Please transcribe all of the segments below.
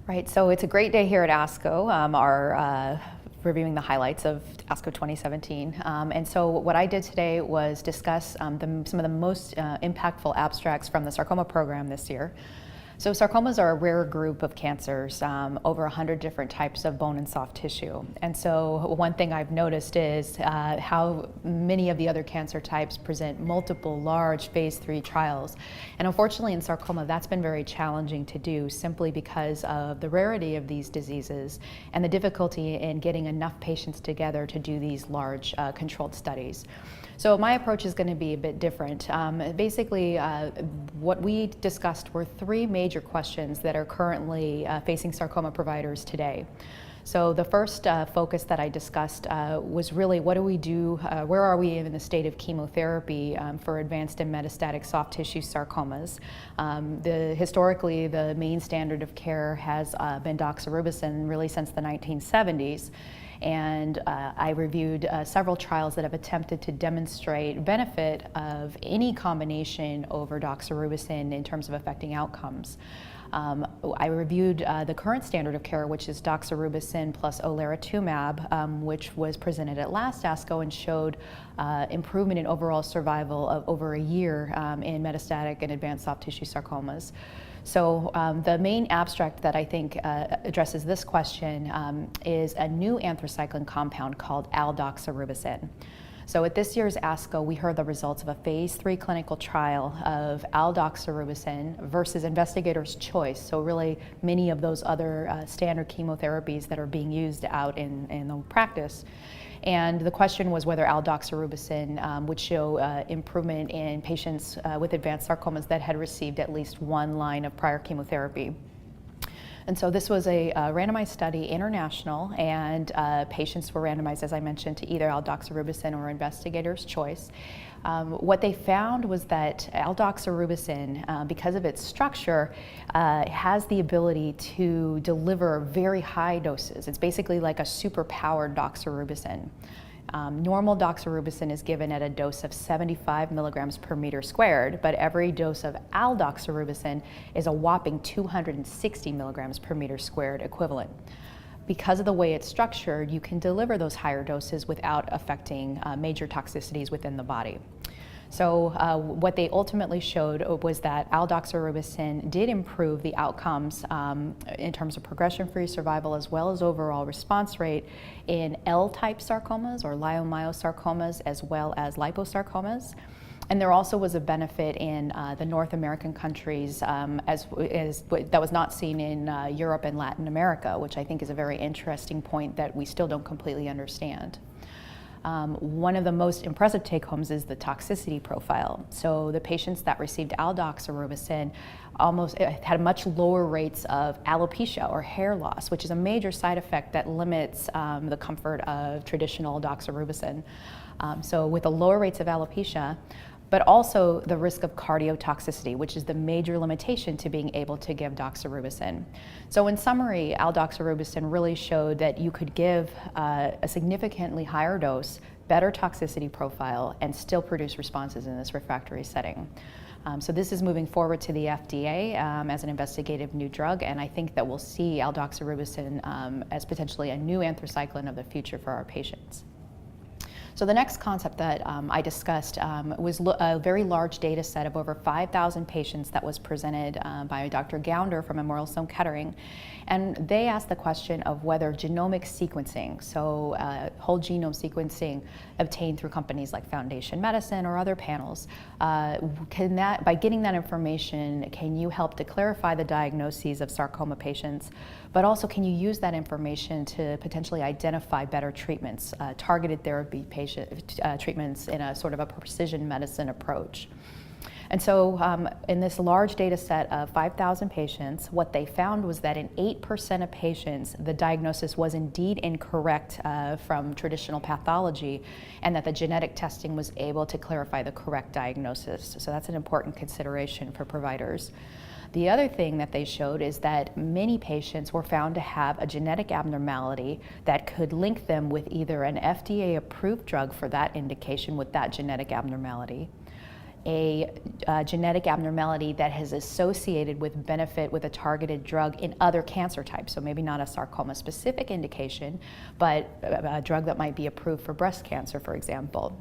Right, so it's a great day here at ASCO, reviewing the highlights of ASCO 2017. And so what I did today was discuss some of the most impactful abstracts from the sarcoma program this year. So sarcomas are a rare group of cancers, over 100 different types of bone and soft tissue. And so one thing I've noticed is how many of the other cancer types present multiple large phase 3 trials. And unfortunately in sarcoma, that's been very challenging to do simply because of the rarity of these diseases and the difficulty in getting enough patients together to do these large controlled studies. So my approach is going to be a bit different. Basically, what we discussed were three major questions that are currently facing sarcoma providers today. So the first focus that I discussed was really what do we do, where are we in the state of chemotherapy for advanced and metastatic soft tissue sarcomas. Historically, the main standard of care has been doxorubicin really since the 1970s. And I reviewed several trials that have attempted to demonstrate benefit of any combination over doxorubicin in terms of affecting outcomes. I reviewed the current standard of care, which is doxorubicin plus olaratumab, which was presented at last ASCO and showed improvement in overall survival of over a year in metastatic and advanced soft tissue sarcomas. So the main abstract that I think addresses this question is a new anthracycline compound called aldoxorubicin. So at this year's ASCO, we heard the results of a phase 3 clinical trial of aldoxorubicin versus investigator's choice. So really many of those other standard chemotherapies that are being used out in the practice. And the question was whether aldoxorubicin would show improvement in patients with advanced sarcomas that had received at least one line of prior chemotherapy. And so this was a randomized study, international, and patients were randomized, as I mentioned, to either aldoxorubicin or investigator's choice. What they found was that aldoxorubicin, because of its structure, has the ability to deliver very high doses. It's basically like a super-powered doxorubicin. Normal doxorubicin is given at a dose of 75 milligrams per meter squared, but every dose of aldoxorubicin is a whopping 260 milligrams per meter squared equivalent. Because of the way it's structured, you can deliver those higher doses without affecting major toxicities within the body. So what they ultimately showed was that aldoxorubicin did improve the outcomes in terms of progression-free survival as well as overall response rate in L-type sarcomas or leiomyosarcomas as well as liposarcomas. And there also was a benefit in the North American countries that was not seen in Europe and Latin America, which I think is a very interesting point that we still don't completely understand. One of the most impressive take-homes is the toxicity profile. So the patients that received aldoxorubicin had much lower rates of alopecia or hair loss, which is a major side effect that limits the comfort of traditional doxorubicin. So with the lower rates of alopecia, but also the risk of cardiotoxicity, which is the major limitation to being able to give doxorubicin. So in summary, aldoxorubicin really showed that you could give a significantly higher dose, better toxicity profile, and still produce responses in this refractory setting. So this is moving forward to the FDA as an investigative new drug, and I think that we'll see aldoxorubicin as potentially a new anthracycline of the future for our patients. So the next concept that I discussed was a very large data set of over 5,000 patients that was presented by Dr. Gounder from Memorial Sloan Kettering. And they asked the question of whether genomic sequencing, so whole genome sequencing obtained through companies like Foundation Medicine or other panels, by getting that information, can you help to clarify the diagnoses of sarcoma patients, but also can you use that information to potentially identify better treatments, targeted therapy treatments in a sort of a precision medicine approach. And so in this large data set of 5,000 patients, what they found was that in 8% of patients, the diagnosis was indeed incorrect from traditional pathology, and that the genetic testing was able to clarify the correct diagnosis. So that's an important consideration for providers. The other thing that they showed is that many patients were found to have a genetic abnormality that could link them with either an FDA-approved drug for that indication with that genetic abnormality, a genetic abnormality that is associated with benefit with a targeted drug in other cancer types. So maybe not a sarcoma-specific indication, but a drug that might be approved for breast cancer, for example.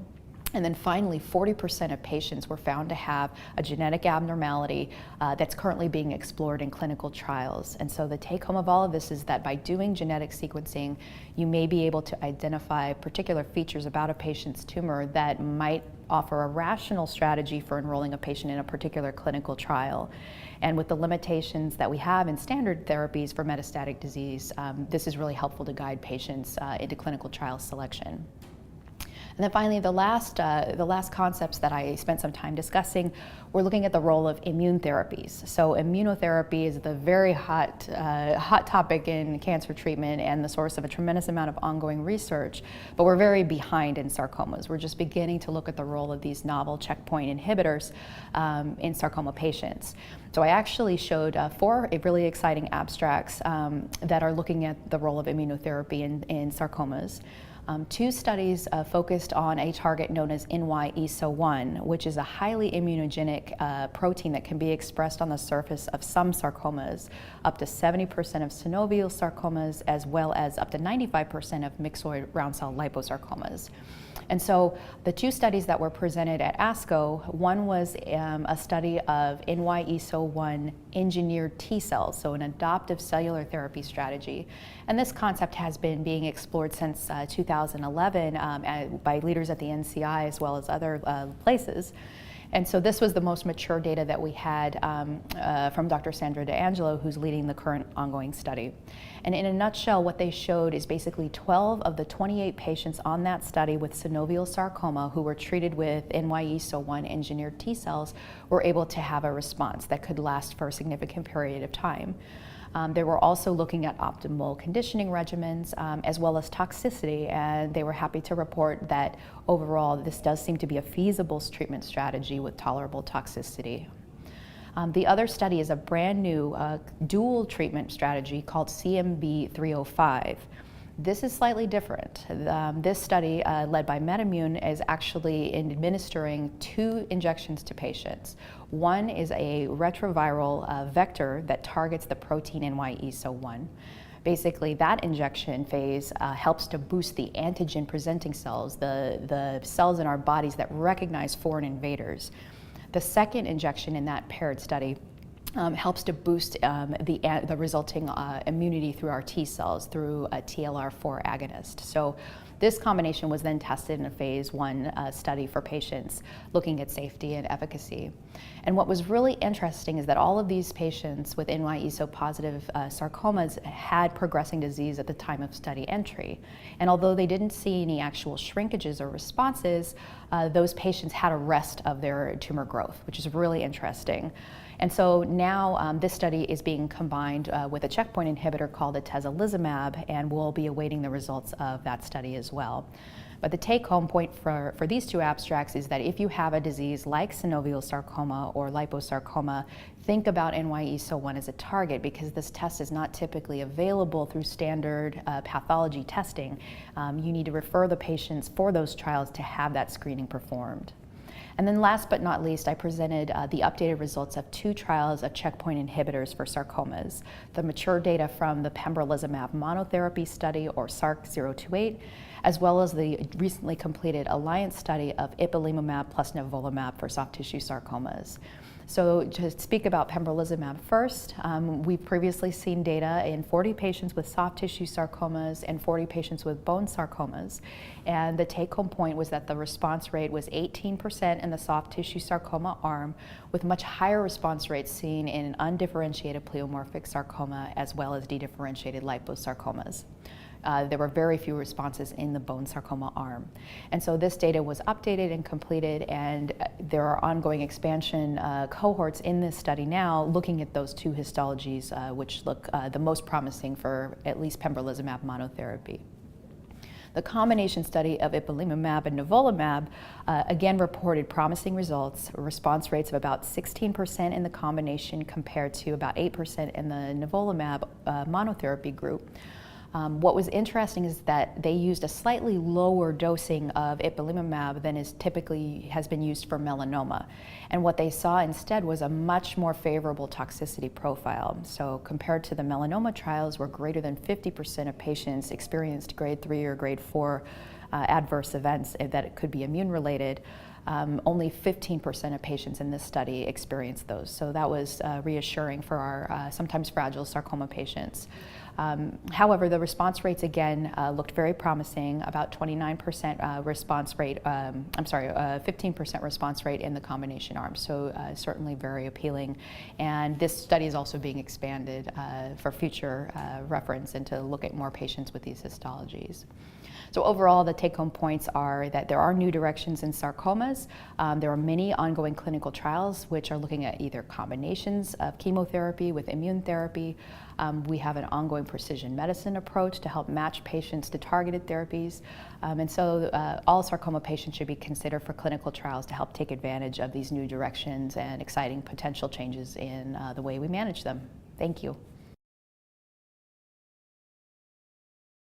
And then finally, 40% of patients were found to have a genetic abnormality that's currently being explored in clinical trials. And so the take home of all of this is that by doing genetic sequencing, you may be able to identify particular features about a patient's tumor that might offer a rational strategy for enrolling a patient in a particular clinical trial. And with the limitations that we have in standard therapies for metastatic disease, this is really helpful to guide patients into clinical trial selection. And then finally, the last concepts that I spent some time discussing, we're looking at the role of immune therapies. So immunotherapy is the very hot topic in cancer treatment and the source of a tremendous amount of ongoing research, but we're very behind in sarcomas. We're just beginning to look at the role of these novel checkpoint inhibitors in sarcoma patients. So I actually showed 4 really exciting abstracts that are looking at the role of immunotherapy in sarcomas. 2 studies focused on a target known as NY-ESO-1, which is a highly immunogenic protein that can be expressed on the surface of some sarcomas, up to 70% of synovial sarcomas, as well as up to 95% of myxoid round cell liposarcomas. And so the 2 studies that were presented at ASCO, one was a study of NY-ESO-1 engineered T cells, so an adoptive cellular therapy strategy. And this concept has been being explored since 2011 by leaders at the NCI as well as other places. And so this was the most mature data that we had from Dr. Sandra D'Angelo, who's leading the current ongoing study. And in a nutshell, what they showed is basically 12 of the 28 patients on that study with synovial sarcoma who were treated with NY-ESO-1 engineered T cells were able to have a response that could last for a significant period of time. They were also looking at optimal conditioning regimens as well as toxicity, and they were happy to report that overall this does seem to be a feasible treatment strategy with tolerable toxicity. The other study is a brand new dual treatment strategy called CMB-305. This is slightly different. This study, led by MedImmune, is actually administering 2 injections to patients. One is a retroviral vector that targets the protein NY-ESO-1. Basically, that injection phase helps to boost the antigen-presenting cells, the cells in our bodies that recognize foreign invaders. The second injection in that paired study helps to boost the resulting immunity through our T cells through a TLR4 agonist. So this combination was then tested in a phase 1 study for patients looking at safety and efficacy. And what was really interesting is that all of these patients with NY-ESO positive sarcomas had progressing disease at the time of study entry. And although they didn't see any actual shrinkages or responses, those patients had arrest of their tumor growth, which is really interesting. And so now this study is being combined with a checkpoint inhibitor called atezolizumab, and we'll be awaiting the results of that study as well. But the take-home point for these 2 abstracts is that if you have a disease like synovial sarcoma or liposarcoma, think about NY-ESO-1 as a target, because this test is not typically available through standard pathology testing. You need to refer the patients for those trials to have that screening performed. And then last but not least, I presented the updated results of 2 trials of checkpoint inhibitors for sarcomas. The mature data from the pembrolizumab monotherapy study, or SARC-028, as well as the recently completed alliance study of ipilimumab plus nivolumab for soft tissue sarcomas. So to speak about pembrolizumab first, we've previously seen data in 40 patients with soft tissue sarcomas and 40 patients with bone sarcomas. And the take-home point was that the response rate was 18% in the soft tissue sarcoma arm, with much higher response rates seen in undifferentiated pleomorphic sarcoma as well as dedifferentiated liposarcomas. There were very few responses in the bone sarcoma arm. And so this data was updated and completed, and there are ongoing expansion cohorts in this study now looking at those 2 histologies which look the most promising for at least pembrolizumab monotherapy. The combination study of ipilimumab and nivolumab again reported promising results, response rates of about 16% in the combination compared to about 8% in the nivolumab monotherapy group. What was interesting is that they used a slightly lower dosing of ipilimumab than is typically has been used for melanoma. And what they saw instead was a much more favorable toxicity profile. So compared to the melanoma trials where greater than 50% of patients experienced grade 3 or grade 4 adverse events that it could be immune related, only 15% of patients in this study experienced those. So that was reassuring for our sometimes fragile sarcoma patients. However, the response rates again looked very promising, about 29% response rate, 15% response rate in the combination arm. So certainly very appealing. And this study is also being expanded for future reference and to look at more patients with these histologies. So overall, the take-home points are that there are new directions in sarcomas. There are many ongoing clinical trials which are looking at either combinations of chemotherapy with immune therapy. We have an ongoing precision medicine approach to help match patients to targeted therapies. And so all sarcoma patients should be considered for clinical trials to help take advantage of these new directions and exciting potential changes in the way we manage them. Thank you.